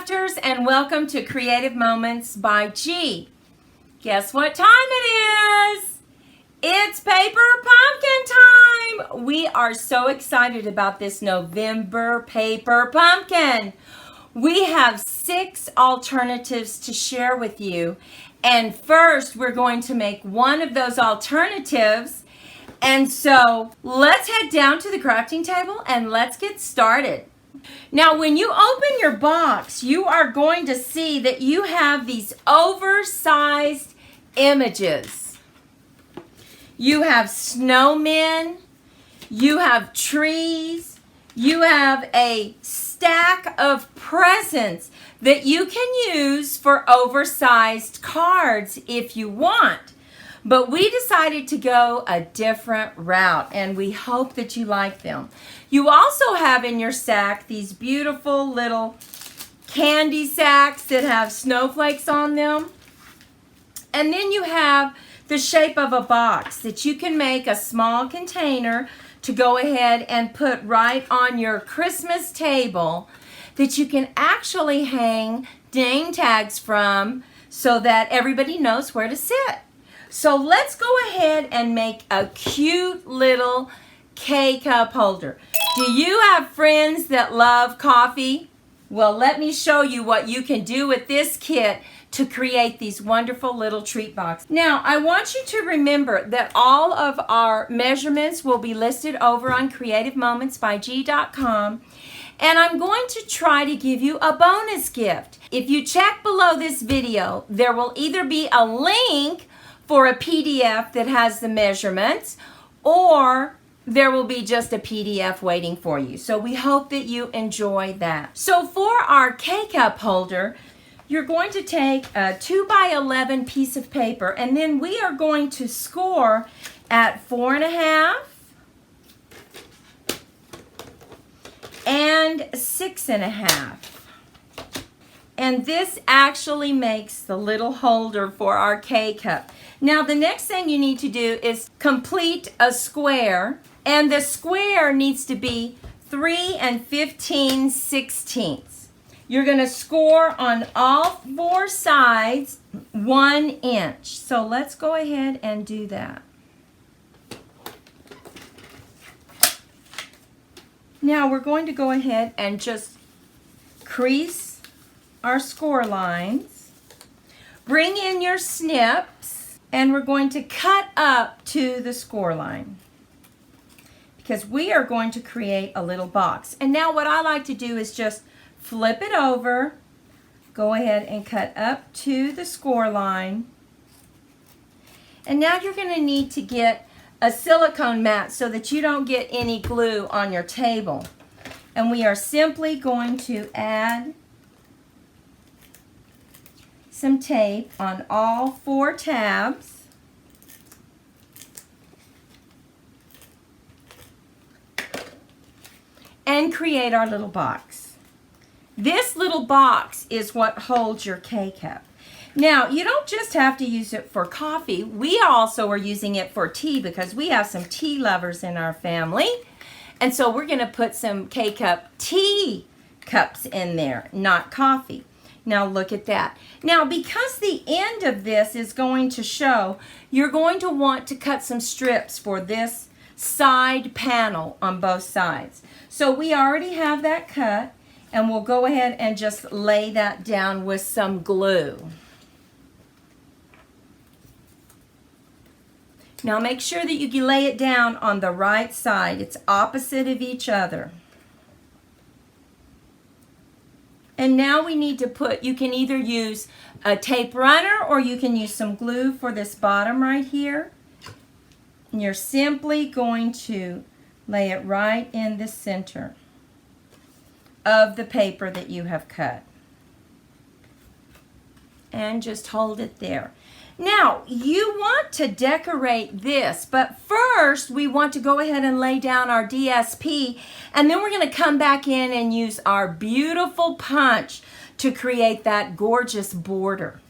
crafters, and welcome to Creative Moments by G. Guess what time it is? It's Paper Pumpkin time! We are so excited about this November Paper Pumpkin. We have 6 alternatives to share with you. And first, we're going to make one of those alternatives. And so, let's head down to the crafting table and let's get started. Now, when you open your box, you are going to see that you have these oversized images. You have snowmen, you have trees, you have a stack of presents that you can use for oversized cards if you want. But we decided to go a different route, and we hope that you like them. You also have in your sack these beautiful little candy sacks that have snowflakes on them. And then you have the shape of a box that you can make a small container to go ahead and put right on your Christmas table that you can actually hang name tags from so that everybody knows where to sit. So let's go ahead and make a cute little K-cup holder. Do you have friends that love coffee? Well, let me show you what you can do with this kit to create these wonderful little treat boxes. Now, I want you to remember that all of our measurements will be listed over on creativemomentsbyg.com. And I'm going to try to give you a bonus gift. If you check below this video, there will either be a link for a PDF that has the measurements, or there will be just a PDF waiting for you. So we hope that you enjoy that. So for our K-cup holder, you're going to take a 2x11 piece of paper, and then we are going to score at 4.5 and 6.5. And this actually makes the little holder for our K-cup. Now, the next thing you need to do is complete a square, and the square needs to be 3 15/16. You're going to score on all 4 sides 1 inch. So let's go ahead and do that. Now we're going to go ahead and just crease our score lines. Bring in your snips. And we're going to cut up to the score line because we are going to create a little box. And now what I like to do is just flip it over, go ahead and cut up to the score line. And now you're going to need to get a silicone mat so that you don't get any glue on your table. And we are simply going to add some tape on all 4 tabs. And create our little box. This little box is what holds your K-cup. Now, you don't just have to use it for coffee. We also are using it for tea because we have some tea lovers in our family. And so we're going to put some K-cup tea cups in there, not coffee. Now look at that. Now because the end of this is going to show, you're going to want to cut some strips for this side panel on both sides. So we already have that cut, and we'll go ahead and just lay that down with some glue. Now make sure that you lay it down on the right side. It's opposite of each other. And now we need to put, you can either use a tape runner or you can use some glue for this bottom right here. And you're simply going to lay it right in the center of the paper that you have cut. And just hold it there. Now, you want to decorate this, but first we want to go ahead and lay down our DSP, and then we're going to come back in and use our beautiful punch to create that gorgeous border.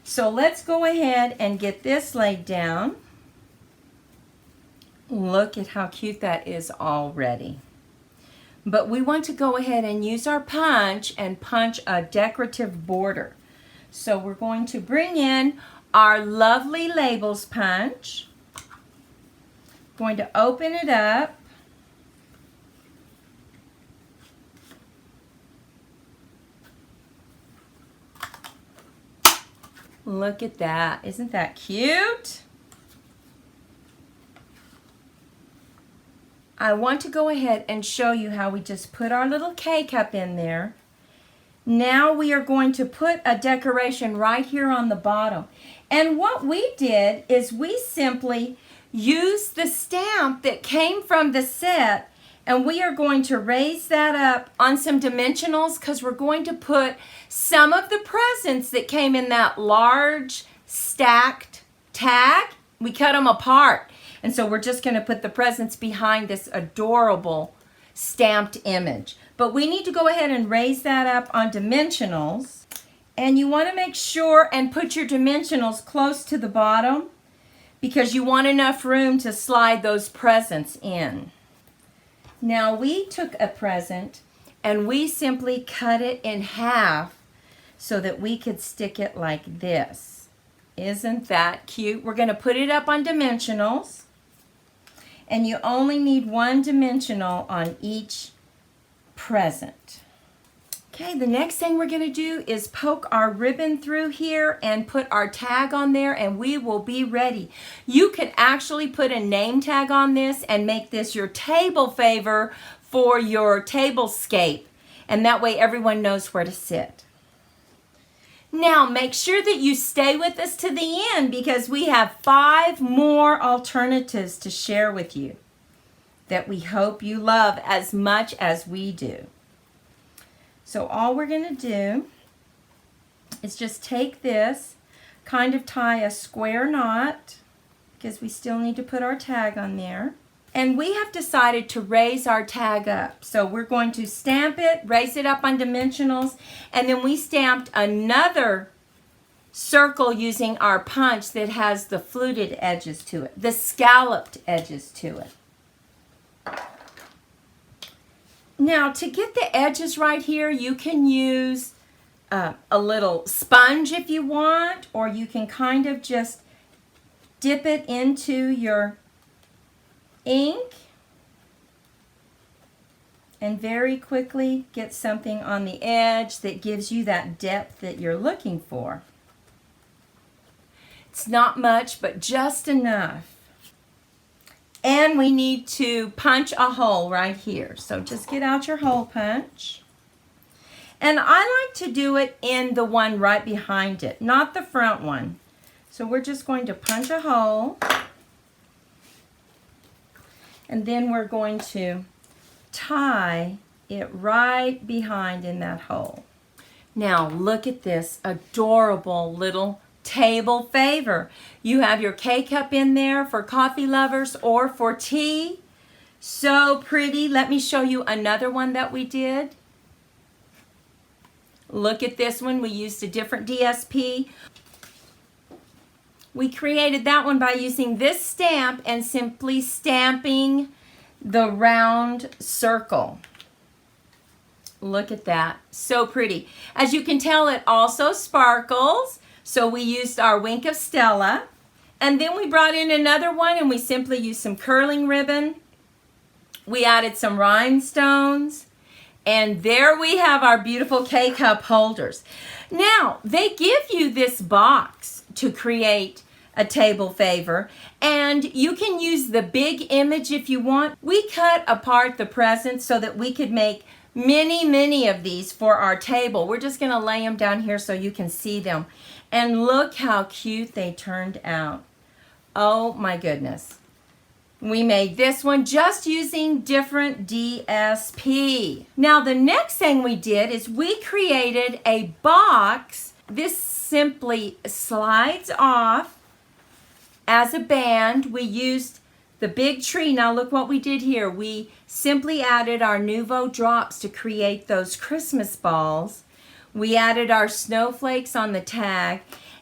So let's go ahead and get this laid down. Look at how cute that is already. but we want to go ahead and use our punch and punch a decorative border. So we're going to bring in our lovely labels punch. Going to open it up. Look at that. Isn't that cute? I want to go ahead and show you how we just put our little K-cup in there. Now we are going to put a decoration right here on the bottom. And what we did is we simply used the stamp that came from the set, and we are going to raise that up on some dimensionals because we're going to put some of the presents that came in that large stacked tag. We cut them apart. And so we're just going to put the presents behind this adorable stamped image. But we need to go ahead and raise that up on dimensionals. And you want to make sure and put your dimensionals close to the bottom because you want enough room to slide those presents in. Now we took a present and we simply cut it in half so that we could stick it like this. Isn't that cute? We're going to put it up on dimensionals, and you only need one dimensional on each present. Okay, the next thing we're going to do is poke our ribbon through here and put our tag on there, and we will be ready. You could actually put a name tag on this and make this your table favor for your tablescape, and that way everyone knows where to sit. Now make sure that you stay with us to the end because we have 5 more alternatives to share with you that we hope you love as much as we do. So all we're going to do is just take this, kind of tie a square knot because we still need to put our tag on there. And we have decided to raise our tag up. So we're going to stamp it, raise it up on dimensionals, and then we stamped another circle using our punch that has the fluted edges to it, the scalloped edges to it. Now to get the edges right here, you can use a little sponge if you want, or you can kind of just dip it into your ink and very quickly get something on the edge that gives you that depth that you're looking for. It's not much, but just enough. And we need to punch a hole right here. So just get out your hole punch. And I like to do it in the one right behind it, not the front one. So we're just going to punch a hole. And then we're going to tie it right behind in that hole. Now look at this adorable little table favor. You have your K-cup in there for coffee lovers or for tea. So pretty. Let me show you another one that we did. Look at this one. We used a different DSP. We created that one by using this stamp and simply stamping the round circle. Look at that. So pretty. As you can tell, it also sparkles. So we used our Wink of Stella. And then we brought in another one and we simply used some curling ribbon. We added some rhinestones. And there we have our beautiful K-cup holders. Now, they give you this box to create a table favor, and you can use the big image if you want. We cut apart the presents so that we could make many of these for our table. We're just going to lay them down here so you can see them. And look how cute they turned out. Oh my goodness. We made this one just using different DSP. Now the next thing we did is we created a box. This simply slides off as a band. We used the big tree. Now look what we did here. We simply added our Nuvo drops to create those Christmas balls. We added our snowflakes on the tag,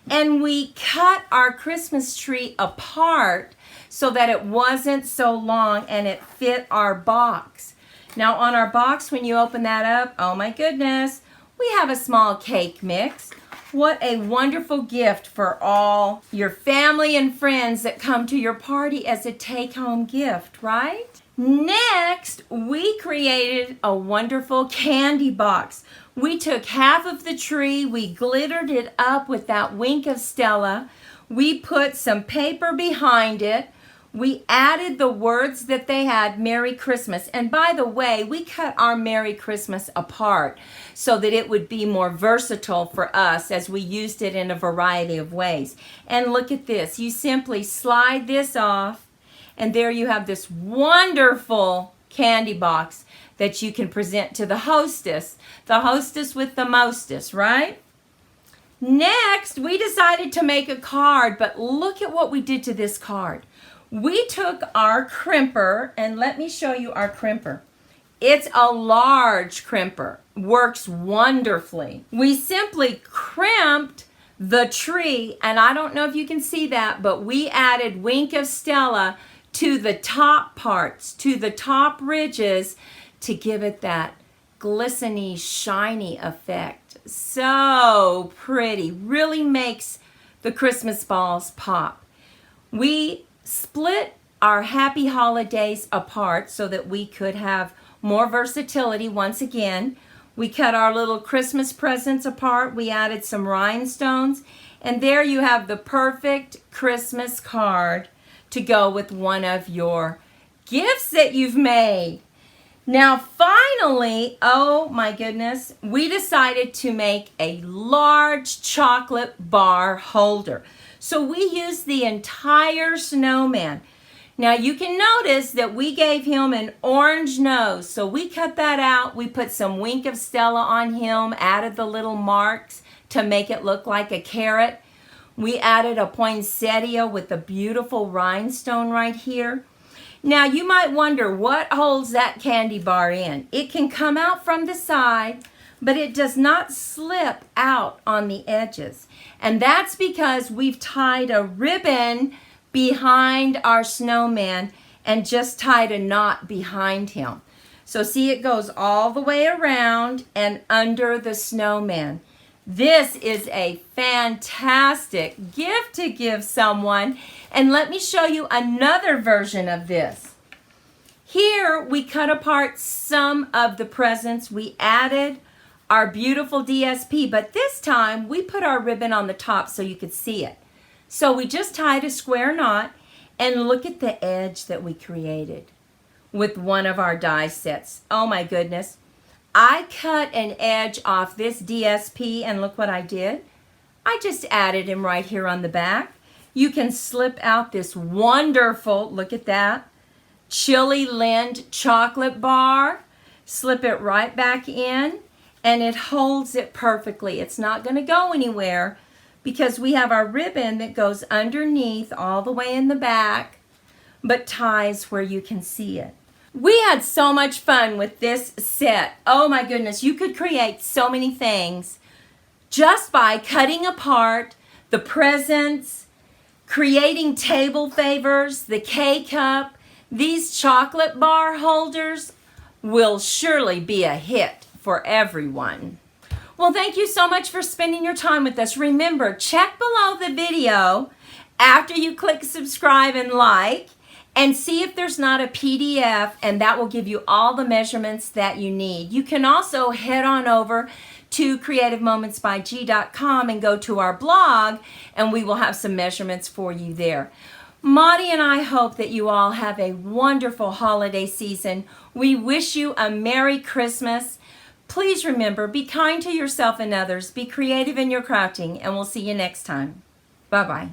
and we cut our Christmas tree apart so that it wasn't so long and it fit our box. Now on our box, when you open that up, oh my goodness, we have a small cake mix. What a wonderful gift for all your family and friends that come to your party as a take-home gift, right? Next, we created a wonderful candy box. We took half of the tree, we glittered it up with that wink of Stella. We put some paper behind it. We added the words that they had, Merry Christmas. And by the way, we cut our Merry Christmas apart so that it would be more versatile for us as we used it in a variety of ways. And look at this. You simply slide this off, and there you have this wonderful candy box that you can present to the hostess with the mostest, right? Next, we decided to make a card, but look at what we did to this card. We took our crimper, and let me show you our crimper. It's a large crimper, works wonderfully. We simply crimped the tree, and I don't know if you can see that, but we added Wink of Stella to the top parts, to the top ridges, to give it that glistening, shiny effect. So pretty, really makes the Christmas balls pop. We split our happy holidays apart so that we could have more versatility once again. We cut our little Christmas presents apart. We added some rhinestones. And there you have the perfect Christmas card to go with one of your gifts that you've made. Now finally, oh my goodness, we decided to make a large chocolate bar holder. So we used the entire snowman. Now you can notice that we gave him an orange nose. So we cut that out. We put some Wink of Stella on him, added the little marks to make it look like a carrot. We added a poinsettia with a beautiful rhinestone right here. Now you might wonder what holds that candy bar in. It can come out from the side, but it does not slip out on the edges. And that's because we've tied a ribbon behind our snowman and just tied a knot behind him. So see, it goes all the way around and under the snowman. This is a fantastic gift to give someone. And let me show you another version of this. Here we cut apart some of the presents. We added our beautiful DSP, but this time we put our ribbon on the top so you could see it. So we just tied a square knot, and look at the edge that we created with one of our die sets. Oh my goodness. I cut an edge off this DSP, and look what I did. I just added him right here on the back. You can slip out this wonderful, look at that, Chili Lind chocolate bar. Slip it right back in, and it holds it perfectly. It's not going to go anywhere because we have our ribbon that goes underneath all the way in the back, but ties where you can see it. We had so much fun with this set. Oh my goodness, you could create so many things just by cutting apart the presents, creating table favors, the K-cup. These chocolate bar holders will surely be a hit for everyone. Well, thank you so much for spending your time with us. Remember, check below the video after you click subscribe and like, and see if there's not a PDF, and that will give you all the measurements that you need. You can also head on over to creativemomentsbyg.com and go to our blog, and we will have some measurements for you there. Maudie and I hope that you all have a wonderful holiday season. We wish you a Merry Christmas. Please remember, be kind to yourself and others, be creative in your crafting, and we'll see you next time. Bye-bye.